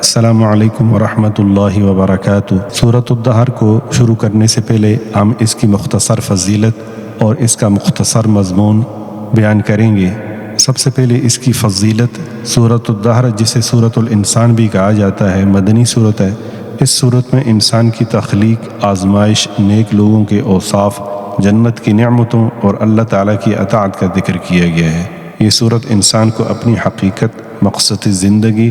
السلام علیکم ورحمۃ اللہ وبرکاتہ۔ سورۃ الدہر کو شروع کرنے سے پہلے ہم اس کی مختصر فضیلت اور اس کا مختصر مضمون بیان کریں گے۔ سب سے پہلے اس کی فضیلت، سورۃ الدہر جسے سورۃ الانسان بھی کہا جاتا ہے، مدنی سورت ہے۔ اس سورت میں انسان کی تخلیق، آزمائش، نیک لوگوں کے اوصاف، جنت کی نعمتوں اور اللہ تعالیٰ کی اطاعت کا ذکر کیا گیا ہے۔ یہ سورت انسان کو اپنی حقیقت، مقصد زندگی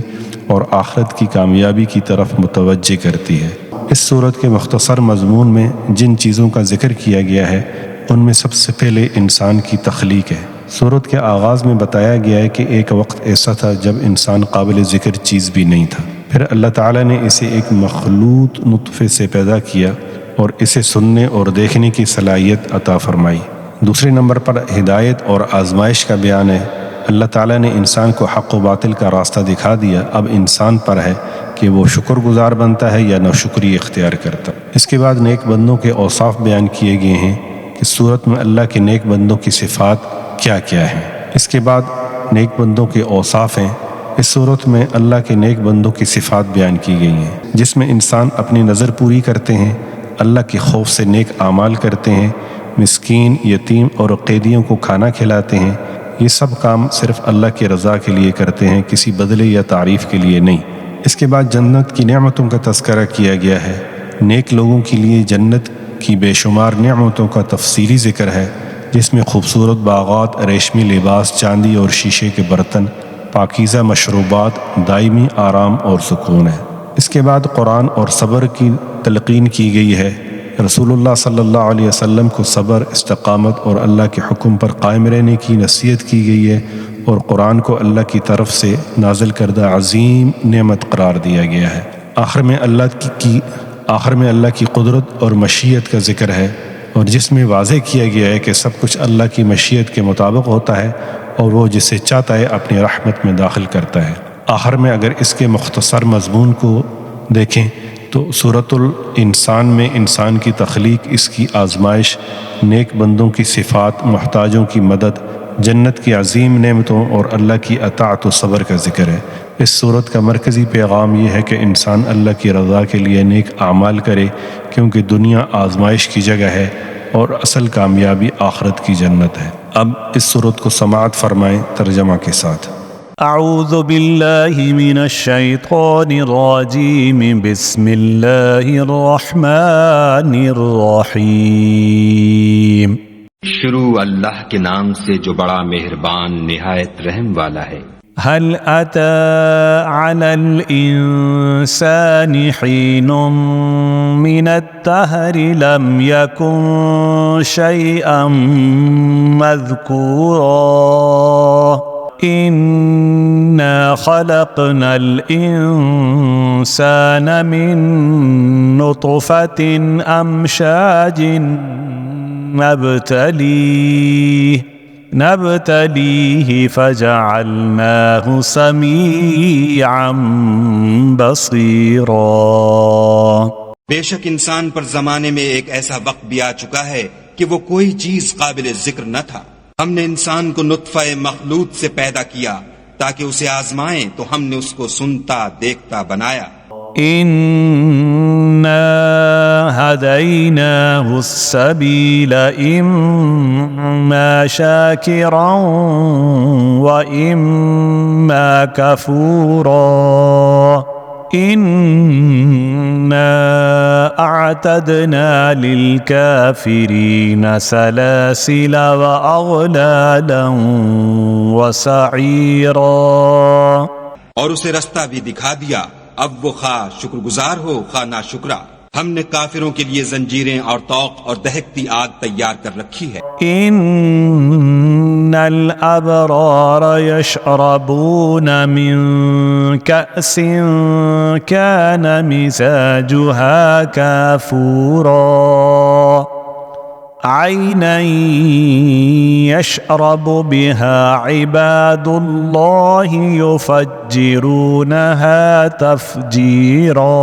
اور آخرت کی کامیابی کی طرف متوجہ کرتی ہے۔ اس سورت کے مختصر مضمون میں جن چیزوں کا ذکر کیا گیا ہے ان میں سب سے پہلے انسان کی تخلیق ہے۔ سورت کے آغاز میں بتایا گیا ہے کہ ایک وقت ایسا تھا جب انسان قابل ذکر چیز بھی نہیں تھا، پھر اللہ تعالیٰ نے اسے ایک مخلوط نطفے سے پیدا کیا اور اسے سننے اور دیکھنے کی صلاحیت عطا فرمائی۔ دوسرے نمبر پر ہدایت اور آزمائش کا بیان ہے۔ اللہ تعالیٰ نے انسان کو حق و باطل کا راستہ دکھا دیا، اب انسان پر ہے کہ وہ شکر گزار بنتا ہے یا ناشکری اختیار کرتا۔ اس کے بعد نیک بندوں کے اوصاف بیان کیے گئے ہیں کہ سورت میں اللہ کے نیک بندوں کی صفات کیا کیا ہیں۔ اس کے بعد نیک بندوں کے اوصاف ہیں۔ اس سورت میں اللہ کے نیک بندوں کی صفات بیان کی گئی ہیں، جس میں انسان اپنی نظر پوری کرتے ہیں، اللہ کے خوف سے نیک اعمال کرتے ہیں، مسکین، یتیم اور قیدیوں کو کھانا کھلاتے ہیں۔ یہ سب کام صرف اللہ کی رضا کے لیے کرتے ہیں، کسی بدلے یا تعریف کے لیے نہیں۔ اس کے بعد جنت کی نعمتوں کا تذکرہ کیا گیا ہے۔ نیک لوگوں کے لیے جنت کی بے شمار نعمتوں کا تفصیلی ذکر ہے، جس میں خوبصورت باغات، ریشمی لباس، چاندی اور شیشے کے برتن، پاکیزہ مشروبات، دائمی آرام اور سکون ہے۔ اس کے بعد قرآن اور صبر کی تلقین کی گئی ہے۔ رسول اللہ صلی اللہ علیہ وسلم کو صبر، استقامت اور اللہ کے حکم پر قائم رہنے کی نصیحت کی گئی ہے، اور قرآن کو اللہ کی طرف سے نازل کردہ عظیم نعمت قرار دیا گیا ہے۔ آخر میں اللہ کی قدرت اور مشیت کا ذکر ہے، اور جس میں واضح کیا گیا ہے کہ سب کچھ اللہ کی مشیت کے مطابق ہوتا ہے، اور وہ جسے چاہتا ہے اپنی رحمت میں داخل کرتا ہے۔ آخر میں اگر اس کے مختصر مضمون کو دیکھیں تو سورۃ الانسان میں انسان کی تخلیق، اس کی آزمائش، نیک بندوں کی صفات، محتاجوں کی مدد، جنت کی عظیم نعمتوں اور اللہ کی اطاعت و صبر کا ذکر ہے۔ اس سورت کا مرکزی پیغام یہ ہے کہ انسان اللہ کی رضا کے لیے نیک اعمال کرے، کیونکہ دنیا آزمائش کی جگہ ہے اور اصل کامیابی آخرت کی جنت ہے۔ اب اس سورت کو سماعت فرمائیں ترجمہ کے ساتھ۔ اعوذ باللہ من الشیطان الرجیم، بسم اللہ الرحمن الرحیم۔ شروع اللہ کے نام سے جو بڑا مہربان نہایت رحم والا ہے۔ هل أتى على الإنسان حين من الدهر لم يكن شيئا مذكورا إنا خلقنا الإنسان من نطفة أمشاج نبتليه فجعلناه سميعا بصيرا۔ بے شک انسان پر زمانے میں ایک ایسا وقت بھی آ چکا ہے کہ وہ کوئی چیز قابل ذکر نہ تھا۔ ہم نے انسان کو نطفہ مخلوط سے پیدا کیا تاکہ اسے آزمائیں، تو ہم نے اس کو سنتا دیکھتا بنایا۔ إنا هديناه السبيل إما شاكرا وإما كفورا إنا أعتدنا للكافرين سلاسل وأغلالا وسعيرا۔ اور اسے رستہ بھی دکھا دیا، اب وہ خواہ شکر گزار ہو خواہ ناشکرا۔ ہم نے کافروں کے لیے زنجیریں اور طوق اور دہکتی آگ تیار کر رکھی ہے۔ ان الابرار يشربون من كأس كان مزاجها كافورا عينا يشرب بها عباد الله يفجرونها تفجيرا۔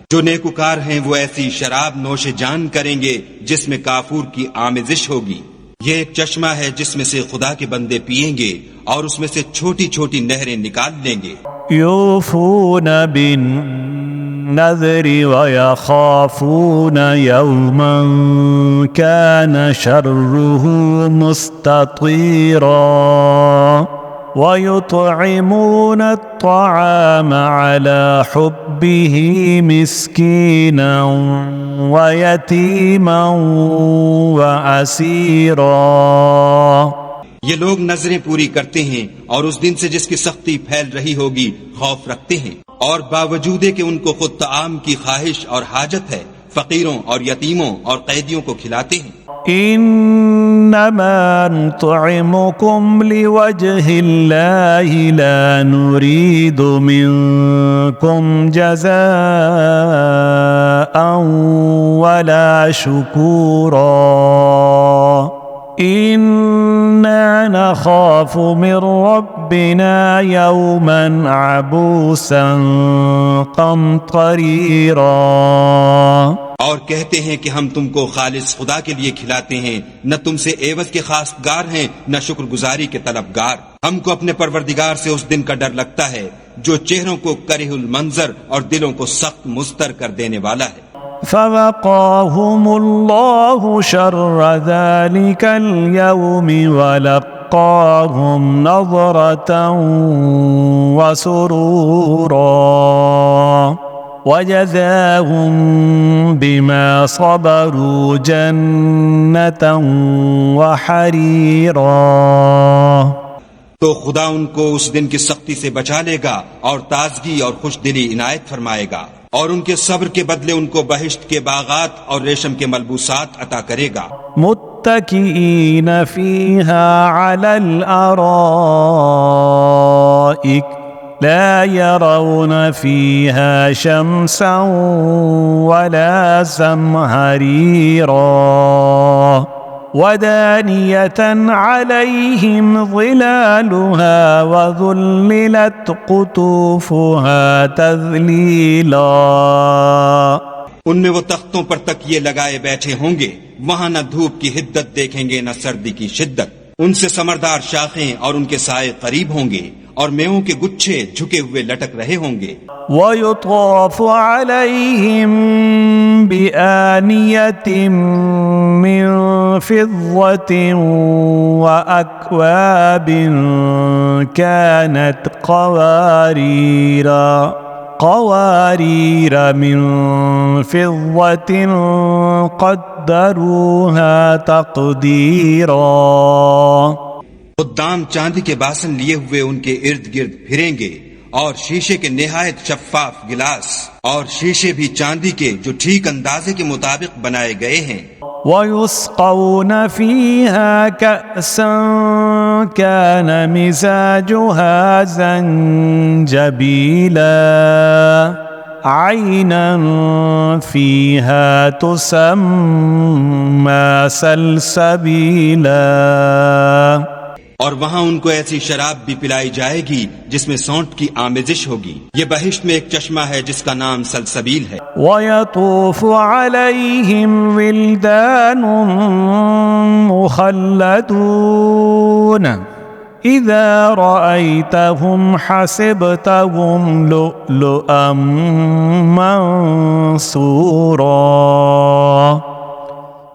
جو نیکوکار ہیں وہ ایسی شراب نوش جان کریں گے جس میں کافور کی آمیزش ہوگی۔ یہ ایک چشمہ ہے جس میں سے خدا کے بندے پیئیں گے اور اس میں سے چھوٹی چھوٹی نہریں نکال لیں گے. يوفون بالنذر ويخافون يوما كان شره مستطيرا ويطعمون الطعام على حبه مسكينا ويتيما وأسيرا. یہ لوگ نظریں پوری کرتے ہیں اور اس دن سے جس کی سختی پھیل رہی ہوگی خوف رکھتے ہیں، اور باوجود کہ ان کو خود طعام کی خواہش اور حاجت ہے فقیروں اور یتیموں اور قیدیوں کو کھلاتے ہیں. انما نطعمكم لوجه الله لا نريد منكم جزاء ولا شكورا إنا نخاف من ربنا يوما عبوسا قمطريرا. اور کہتے ہیں کہ ہم تم کو خالص خدا کے لیے کھلاتے ہیں، نہ تم سے عوض کے خواستگار ہیں نہ شکر گزاری کے طلبگار. ہم کو اپنے پروردگار سے اس دن کا ڈر لگتا ہے جو چہروں کو کرہ المنظر اور دلوں کو سخت مضطر کر دینے والا ہے. فوقاهم الله شر ذلك اليوم ولقاهم نظرة وسرورا وجزاهم بما صبروا جنة وحريرا. تو خدا ان کو اس دن کی سختی سے بچا لے گا اور تازگی اور خوش دلی عنایت فرمائے گا، اور ان کے صبر کے بدلے ان کو بہشت کے باغات اور ریشم کے ملبوسات عطا کرے گا. متكئين فيها على الأرائك لا يرون فيها شمسا ولا زمهريرا ودانية عليهم ظلالها وذللت قطوفها تذليلا. ان میں وہ تختوں پر تکیے لگائے بیٹھے ہوں گے، وہاں نہ دھوپ کی حدت دیکھیں گے نہ سردی کی شدت. ان سے ثمردار شاخیں اور ان کے سائے قریب ہوں گے، اور میووں کے گچھے جھکے ہوئے لٹک رہے ہوں گے. وَيُطَافُ عَلَيْهِمْ بِآنِيَةٍ مِّن فِضَّةٍ وَأَكْوَابٍ كَانَتْ قوارير من فضة قدروها تقديرا. خدام چاندی کے باسن لیے ہوئے ان کے ارد گرد پھریں گے، اور شیشے کے نہایت شفاف گلاس اور شیشے بھی چاندی کے جو ٹھیک اندازے کے مطابق بنائے گئے ہیں. وَيُسْقَوْنَ فِيهَا كَأْسًا كَانَ مِزَاجُهَا زَنْجَبِيلًا عَيْنًا فِيهَا تُسَمَّى سَلْسَبِيلًا. اور وہاں ان کو ایسی شراب بھی پلائی جائے گی جس میں سونٹ کی آمیزش ہوگی. یہ بہشت میں ایک چشمہ ہے جس کا نام سلسبیل ہے. وَيَطُوفُ عَلَيْهِمْ وِلْدَانٌ مُخَلَّدُونَ إِذَا رَأَيْتَهُمْ حَسِبْتَهُمْ لُؤْلُؤًا مَّنثُورًا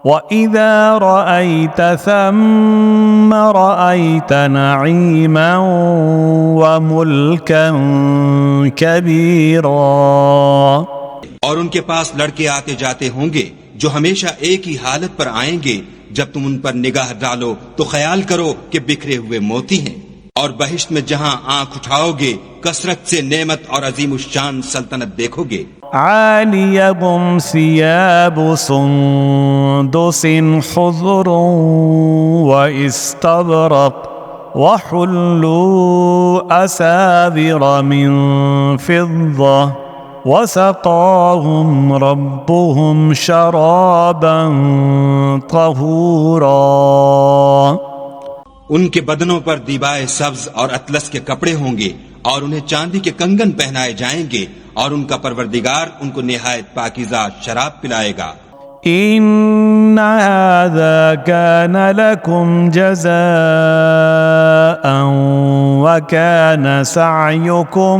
وَإِذَا رَأَيْتَ ثَمَّ رَأَيْتَ نَعِيمًا وَمُلْكًا كَبِيرًا. اور ان کے پاس لڑکے آتے جاتے ہوں گے جو ہمیشہ ایک ہی حالت پر آئیں گے. جب تم ان پر نگاہ ڈالو تو خیال کرو کہ بکھرے ہوئے موتی ہیں، اور بہشت میں جہاں آنکھ اٹھاؤ گے کثرت سے نعمت اور عظیم الشان سلطنت دیکھو گے. عَالِيَهُمْ ثِيَابُ سُنْدُسٍ خُضْرٌ وَإِسْتَبْرَقٍ وَحُلُّوا أَسَاوِرَ مِنْ فِضَّةٍ وَسَقَاهُمْ رَبُّهُمْ شَرَابًا طَهُورًا. ان کے بدنوں پر دیبائے سبز اور اطلس کے کپڑے ہوں گے، اور انہیں چاندی کے کنگن پہنائے جائیں گے، اور ان کا پروردگار ان کو نہایت پاکیزہ شراب پلائے گا. إن هذا كان لكم جزاء وكان سعيكم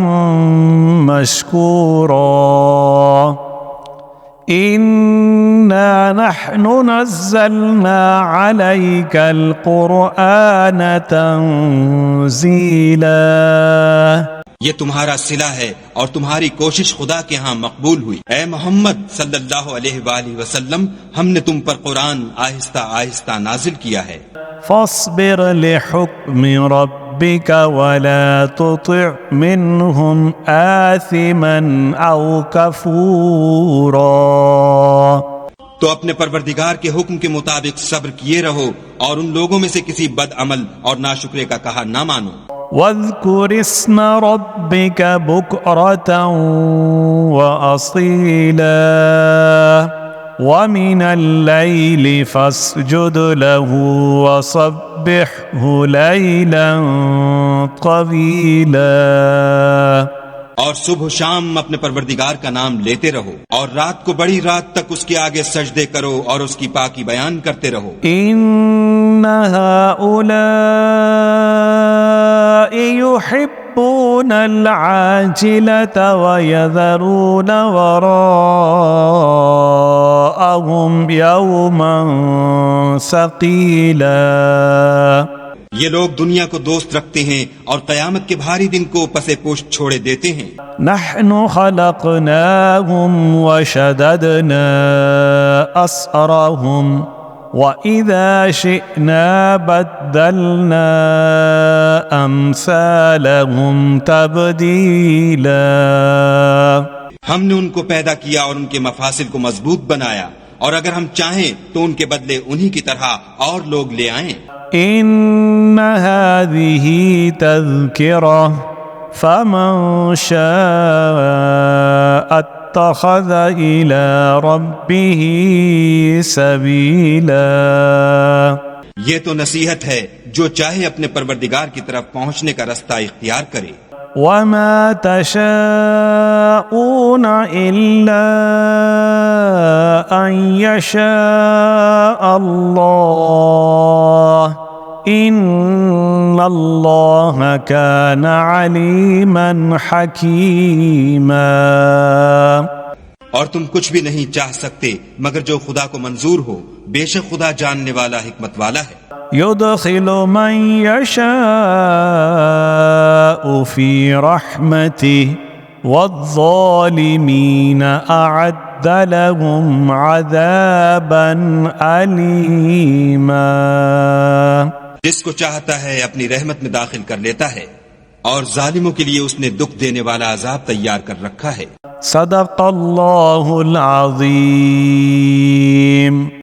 مشكورا إنا نحن نزلنا عليك القرآن تنزيلا یہ تمہارا صلہ ہے اور تمہاری کوشش خدا کے ہاں مقبول ہوئی۔ اے محمد صلی اللہ علیہ وآلہ وسلم، ہم نے تم پر قرآن آہستہ آہستہ نازل کیا ہے۔ فاصبر لحكم ربك ولا تطع منهم آثما أو كفورا تو اپنے پروردگار کے حکم کے مطابق صبر کیے رہو اور ان لوگوں میں سے کسی بد عمل اور ناشکرے کا کہا نہ مانو۔ واذكر اسم ربك بكرة وأصيلا ومن الليل فاسجد له وسبحه ليلا طويلا اور صبح و شام اپنے پروردگار کا نام لیتے رہو اور رات کو بڑی رات تک اس کے آگے سجدے کرو اور اس کی پاکی بیان کرتے رہو۔ إن هؤلاء يحبون العاجلة ويذرون وراءهم يوما ثقيلا یہ لوگ دنیا کو دوست رکھتے ہیں اور قیامت کے بھاری دن کو پسے پشت چھوڑے دیتے ہیں۔ نحن خلقناهم وشددنا أسرهم وإذا شئنا بدلنا أمثالهم تبديلا ہم نے ان کو پیدا کیا اور ان کے مفاصل کو مضبوط بنایا، اور اگر ہم چاہیں تو ان کے بدلے انہی کی طرح اور لوگ لے آئیں۔ إن هذه تذكرة فمن شاء اتخذ إلى ربه سبيلا یہ تو نصیحت ہے، جو چاہے اپنے پروردگار کی طرف پہنچنے کا رستہ اختیار کرے۔ وما تشاءون إلا أن يشاء الله إن الله كان عليما حكيما اور تم کچھ بھی نہیں چاہ سکتے مگر جو خدا کو منظور ہو، بے شک خدا جاننے والا حکمت والا ہے۔ يدخل من يشاء في رحمته والظالمين أعد لهم عذابا أليما جس کو چاہتا ہے اپنی رحمت میں داخل کر لیتا ہے، اور ظالموں کے لیے اس نے دکھ دینے والا عذاب تیار کر رکھا ہے۔ صدق اللہ العظیم۔